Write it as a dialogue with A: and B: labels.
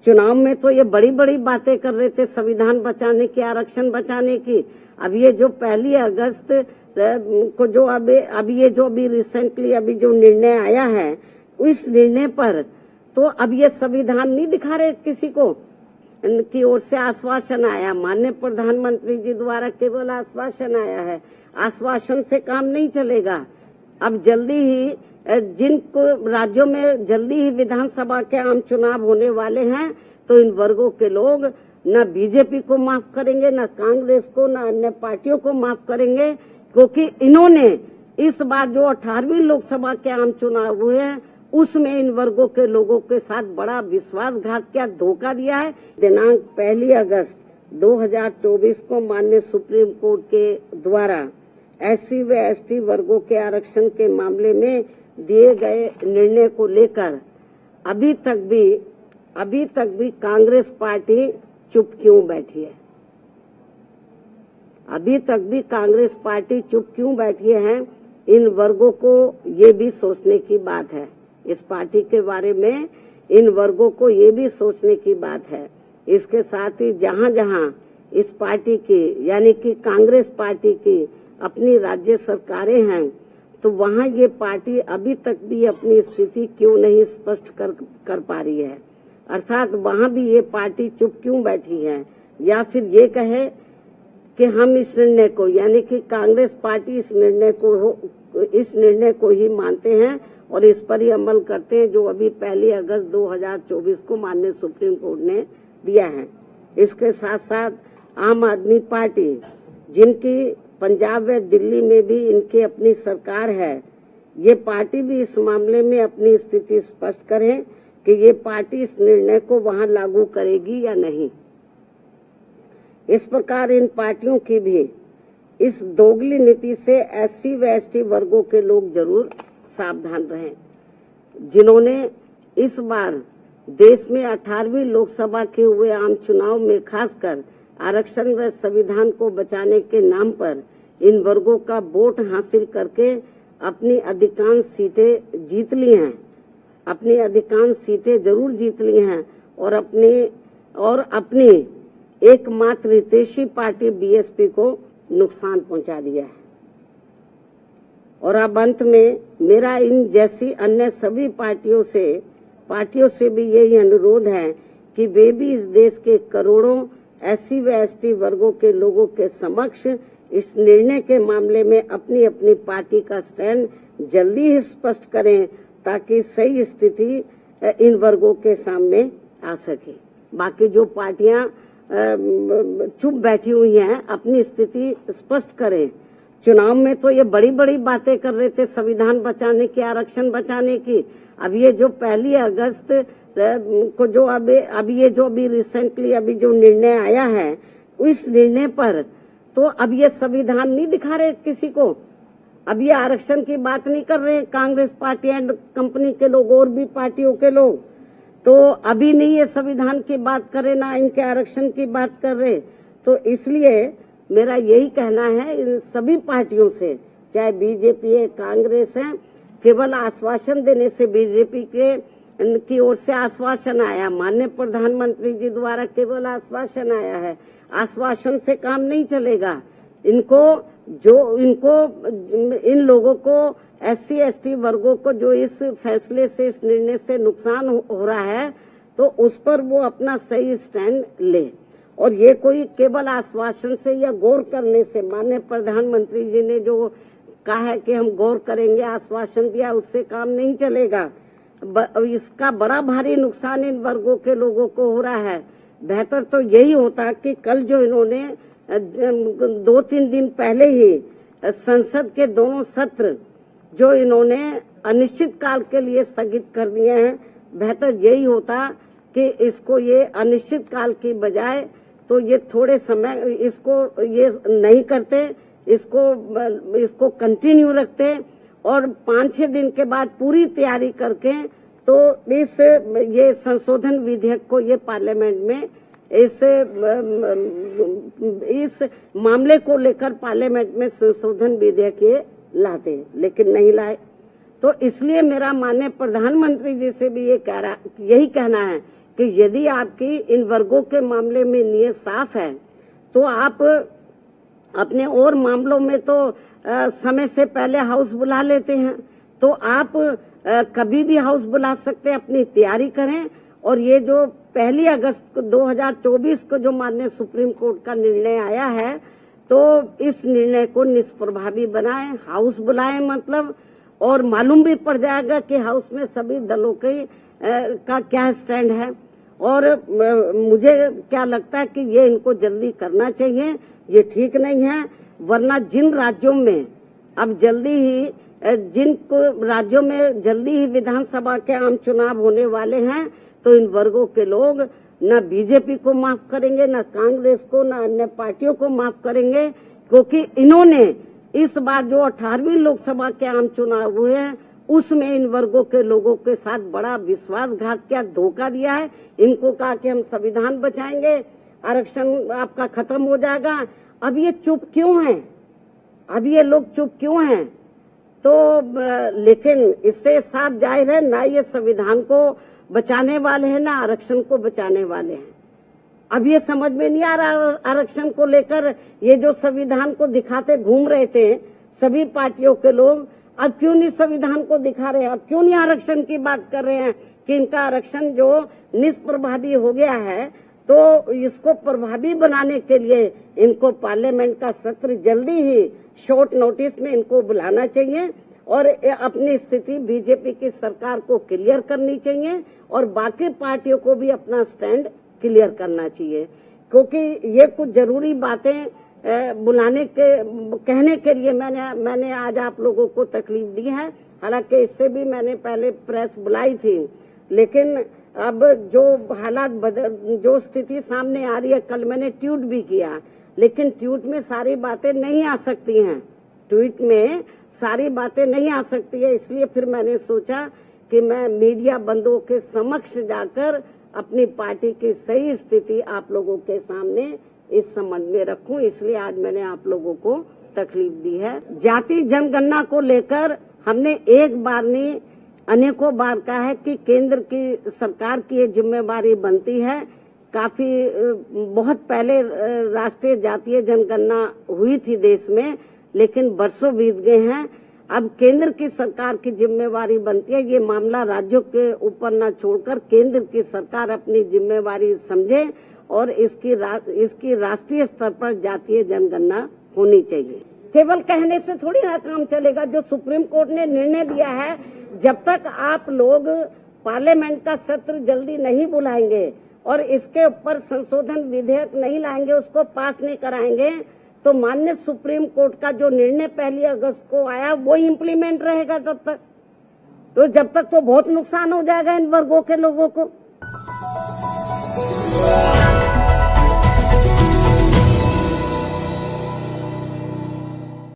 A: चुनाव में तो ये बड़ी बड़ी बातें कर रहे थे, संविधान बचाने की, आरक्षण बचाने की। अब ये जो 1 अगस्त को जो अभी रिसेंटली अभी जो निर्णय आया है, उस निर्णय पर तो अब ये संविधान नहीं दिखा रहे किसी को की ओर से आश्वासन आया। माननीय प्रधानमंत्री जी द्वारा केवल आश्वासन आया है, आश्वासन से काम नहीं चलेगा। अब जल्दी ही जिनको राज्यों में जल्दी ही विधानसभा के आम चुनाव होने वाले हैं, तो इन वर्गों के लोग न बीजेपी को माफ करेंगे, न कांग्रेस को, न अन्य पार्टियों को माफ करेंगे, क्योंकि इन्होंने इस बार जो 18वीं लोकसभा के आम चुनाव हुए हैं, उसमें इन वर्गों के लोगों के साथ बड़ा विश्वासघात किया, धोखा दिया है। दिनांक 1 अगस्त 2024 को माननीय सुप्रीम कोर्ट के द्वारा SC व ST वर्गों के आरक्षण के मामले में दिए गए निर्णय को लेकर अभी तक भी कांग्रेस पार्टी चुप क्यों बैठी है? अभी तक भी कांग्रेस पार्टी चुप क्यों बैठी है? इन वर्गों को ये भी सोचने की बात है। इस पार्टी के बारे में इन वर्गों को ये भी सोचने की बात है। इसके साथ ही जहां जहां इस पार्टी की यानी कि कांग्रेस पार्टी की अपनी राज्य सरकारें हैं, तो वहां ये पार्टी अभी तक भी अपनी स्थिति क्यों नहीं स्पष्ट कर पा रही है? अर्थात वहां भी ये पार्टी चुप क्यों बैठी है? या फिर ये कहे कि हम इस निर्णय को यानी कि कांग्रेस पार्टी इस निर्णय को ही मानते हैं और इस पर ही अमल करते हैं जो अभी 1 अगस्त 2024 को माननीय सुप्रीम कोर्ट ने दिया है। इसके साथ साथ आम आदमी पार्टी, जिनकी पंजाब व दिल्ली में भी इनकी अपनी सरकार है, ये पार्टी भी इस मामले में अपनी स्थिति स्पष्ट करे कि ये पार्टी इस निर्णय को वहां लागू करेगी या नहीं। इस प्रकार इन पार्टियों की भी इस दोगली नीति से SC व ST वर्गों के लोग जरूर सावधान रहें, जिन्होंने इस बार देश में 18वीं लोकसभा के हुए आम चुनाव में खासकर आरक्षण व संविधान को बचाने के नाम पर इन वर्गों का वोट हासिल करके अपनी अधिकांश सीटें जीत ली हैं, अपनी अधिकांश सीटें जरूर जीत ली हैं और अपनी एकमात्र हितैषी पार्टी BSP को नुकसान पहुंचा दिया है। और अब अंत में मेरा इन जैसी अन्य सभी पार्टियों से भी यही अनुरोध है कि वे भी इस देश के करोड़ों SC व ST वर्गों के लोगों के समक्ष इस निर्णय के मामले में अपनी अपनी पार्टी का स्टैंड जल्दी ही स्पष्ट करें, ताकि सही स्थिति इन वर्गों के सामने आ सके। बाकी जो पार्टियां चुप बैठी हुई हैं, अपनी स्थिति स्पष्ट करें। चुनाव में तो ये बड़ी बड़ी बातें कर रहे थे, संविधान बचाने की, आरक्षण बचाने की। अब ये जो 1 अगस्त को जो अभी रिसेंटली अभी जो निर्णय आया है, उस निर्णय पर तो अब ये संविधान नहीं दिखा रहे किसी को। अब ये आरक्षण की बात नहीं कर रहे कांग्रेस पार्टी एंड कंपनी के लोग और भी पार्टियों के लोग, तो अभी नहीं ये संविधान की बात कर रहे, ना इनके आरक्षण की बात कर रहे। तो इसलिए मेरा यही कहना है इन सभी पार्टियों से, चाहे बीजेपी है, कांग्रेस है, केवल आश्वासन देने से बीजेपी की ओर से आश्वासन आया, माननीय प्रधानमंत्री जी द्वारा केवल आश्वासन आया है, आश्वासन से काम नहीं चलेगा। इन लोगों को SC ST वर्गों को जो इस फैसले से, इस निर्णय से नुकसान हो रहा है, तो उस पर वो अपना सही स्टैंड ले। और ये कोई केवल आश्वासन से या गौर करने से, माननीय प्रधानमंत्री जी ने जो कहा है कि हम गौर करेंगे, आश्वासन दिया, उससे काम नहीं चलेगा। इसका बड़ा भारी नुकसान इन वर्गों के लोगों को हो रहा है। बेहतर तो यही होता कि कल जो इन्होंने 2-3 दिन पहले ही संसद के दोनों सत्र जो इन्होंने अनिश्चित काल के लिए स्थगित कर दिए हैं, बेहतर यही होता कि इसको ये अनिश्चित काल की बजाय तो ये थोड़े समय इसको ये नहीं करते, इसको कंटिन्यू रखते और 5-6 दिन के बाद पूरी तैयारी करके तो ये संशोधन विधेयक को ये पार्लियामेंट में इस मामले को लेकर पार्लियामेंट में संशोधन विधेयक ये लाते, लेकिन नहीं लाए। तो इसलिए मेरा माननीय प्रधानमंत्री जी से भी यही कहना है कि यदि आपकी इन वर्गों के मामले में नीयत साफ है तो आप अपने और मामलों में तो समय से पहले हाउस बुला लेते हैं, तो आप कभी भी हाउस बुला सकते हैं, अपनी तैयारी करें। और ये जो 1 अगस्त 2024 को जो माननीय सुप्रीम कोर्ट का निर्णय आया है, तो इस निर्णय को निष्प्रभावी बनाएं, हाउस बुलाएं मतलब, और मालूम भी पड़ जाएगा कि हाउस में सभी दलों के का क्या स्टैंड है। और मुझे क्या लगता है कि ये इनको जल्दी करना चाहिए, ये ठीक नहीं है। वरना जिन राज्यों में अब जल्दी ही राज्यों में जल्दी ही विधानसभा के आम चुनाव होने वाले हैं, तो इन वर्गों के लोग न बीजेपी को माफ करेंगे, न कांग्रेस को, न अन्य पार्टियों को माफ करेंगे, क्योंकि इन्होंने इस बार जो 18वीं लोकसभा के आम चुनाव हुए हैं उसमें इन वर्गों के लोगों के साथ बड़ा विश्वासघात किया, धोखा दिया है। इनको कहा कि हम संविधान बचाएंगे, आरक्षण आपका खत्म हो जाएगा। अब ये चुप क्यों हैं? अब ये लोग चुप क्यों हैं? तो लेकिन इससे साफ जाहिर है ना ये संविधान को बचाने वाले हैं ना आरक्षण को बचाने वाले हैं। अब ये समझ में नहीं आ रहा आरक्षण को लेकर, ये जो संविधान को दिखाते घूम रहे थे सभी पार्टियों के लोग, अब क्यों नहीं संविधान को दिखा रहे हैं? अब क्यों नहीं आरक्षण की बात कर रहे हैं कि इनका आरक्षण जो निष्प्रभावी हो गया है, तो इसको प्रभावी बनाने के लिए इनको पार्लियामेंट का सत्र जल्दी ही शॉर्ट नोटिस में इनको बुलाना चाहिए और अपनी स्थिति बीजेपी की सरकार को क्लियर करनी चाहिए और बाकी पार्टियों को भी अपना स्टैंड क्लियर करना चाहिए, क्योंकि ये कुछ जरूरी बातें बुलाने के कहने के लिए मैंने आज आप लोगों को तकलीफ दी है। हालांकि इससे भी मैंने पहले प्रेस बुलाई थी, लेकिन अब जो हालात जो स्थिति सामने आ रही है, कल मैंने ट्वीट भी किया, लेकिन ट्वीट में सारी बातें नहीं आ सकती हैं, ट्वीट में सारी बातें नहीं आ सकती है। इसलिए फिर मैंने सोचा कि मैं मीडिया बंधुओं के समक्ष जाकर अपनी पार्टी की सही स्थिति आप लोगों के सामने इस संबंध में रखूं, इसलिए आज मैंने आप लोगों को तकलीफ दी है। जाति जनगणना को लेकर हमने एक बार नहीं अनेकों बार कहा है कि केंद्र की सरकार की ये जिम्मेवारी बनती है। काफी बहुत पहले राष्ट्रीय जातीय जनगणना हुई थी देश में, लेकिन बरसों बीत गए हैं। अब केंद्र की सरकार की जिम्मेवारी बनती है, ये मामला राज्यों के ऊपर न छोड़कर केंद्र की सरकार अपनी जिम्मेवारी समझे और इसकी राष्ट्रीय स्तर पर जातीय जनगणना होनी चाहिए। केवल कहने से थोड़ी ना काम चलेगा। जो सुप्रीम कोर्ट ने निर्णय दिया है, जब तक आप लोग पार्लियामेंट का सत्र जल्दी नहीं बुलाएंगे और इसके ऊपर संशोधन विधेयक नहीं लाएंगे, उसको पास नहीं कराएंगे, तो माननीय सुप्रीम कोर्ट का जो निर्णय 1 अगस्त को आया वो इम्प्लीमेंट रहेगा तब तक। तो जब तक तो बहुत नुकसान हो जाएगा इन वर्गों के लोगों को।